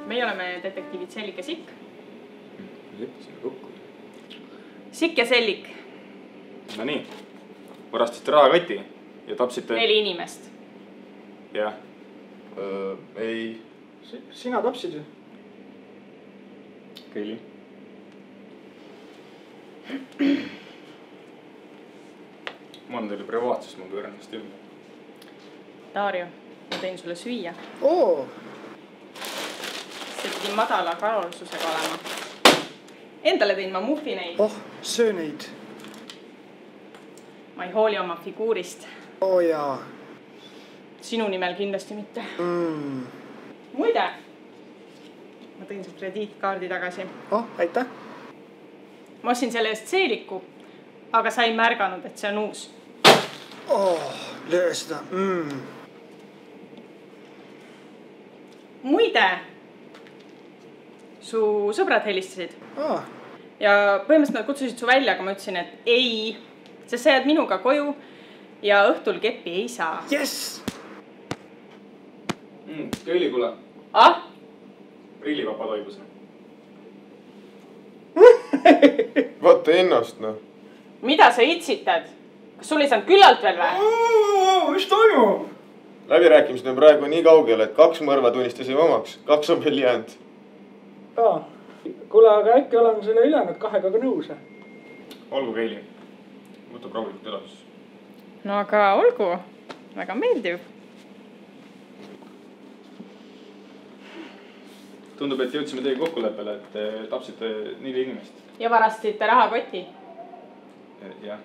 Meie oleme detektiivid Sellik ja Sikk. Leppisime kokku. Sikk ja Sellik. No nii, varastasite rahakoti ja tapsite... 4 inimest. Jah. Ei. Sina tapsid ju. Keili. Ma olen teile privaatsust, ma pööran ennast ümber. Dario, ma tein sulle süüa. Oo. See pidi madala kaalulsusega olema. Endale tein ma muffineid. Oh, söö neid. Ma ei hooli oma figuurist. Oo jaa. Sinu nimel kindlasti mitte. Muide, ma tõin su krediitkaardi tagasi. Oh, aitäh. Ma ostsin selle eest seeliku, aga sa ei märganud, et see on uus. Oh, löö seda. Muide, su sõbrad helistasid. Ah. Ja põhimõtteliselt nad kutsusid su välja, aga ma ütlesin, et ei, sest sa jääd minuga koju ja õhtul keppi ei saa. Yes! Keili, kuule. Ah? Prillipapa toibus. Vaata ennast, noh. Mida sa itsitad? Kas sul ei saanud küllalt veel või? Mis toimub? Läbirääkimised on praegu nii kaugel, et 2 mõrva tunnistasime omaks. 2 on veel jäänud. Aa. Kuule, aga äkki olen selle ülejäänud 2-ga ka nõus. Olgu, Keili. Võtab rahulikult elasus. No aga olgu. Väga meeldiv. Tundub, et jõudsime teie kokkuleppele, et tapsite 4 inimest. Ja varastasite rahakoti. Jah.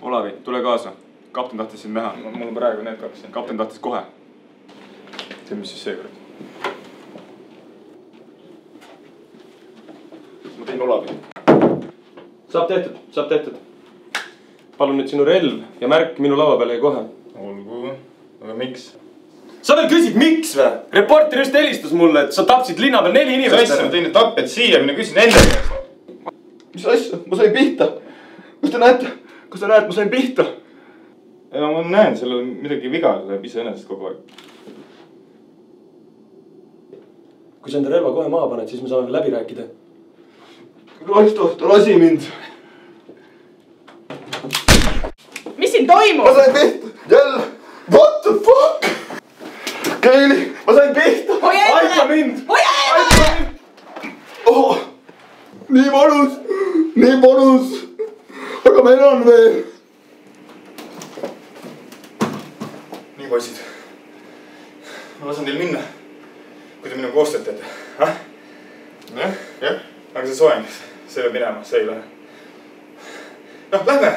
Olavi, tule kaasa. Kapten tahtis sind näha. Mul on praegu need 2. Kapten tahtis kohe. See, mis siis see kord? Ma tein Olavi. Saab tehtud. Palun nüüd sinu relv ja märk minu laua peale ja kohe. Olgu. Aga miks? Sa veel küsid, miks või? Reporter just helistas mulle, et sa tapsid linna peal 4 inimest. Mis asja, ma tein need tapjad siia, mina küsin enda käest. Mis asja? Ma sain pihta. Kas te näete, ma sain pihta? Ja ma näen, seal on midagi viga, ta läheb ise ennast kogu aeg. Kui sa enda relva kohe maha paned, siis me saame veel läbi rääkida. Raisto, ta lasi mind. Mis siin toimub? Ma sain pihta. Jälle. What the fuck? Keili, ma sain pihta. Aita mind. Aita mind. Oh, nii mõnus. Aga meil on veel. Nii, poisid. Ma lasen teil minna. Kui te minu koostööd teete. Jah. Aga see soeng, see peab minema, see ei lähe. Noh, lähme.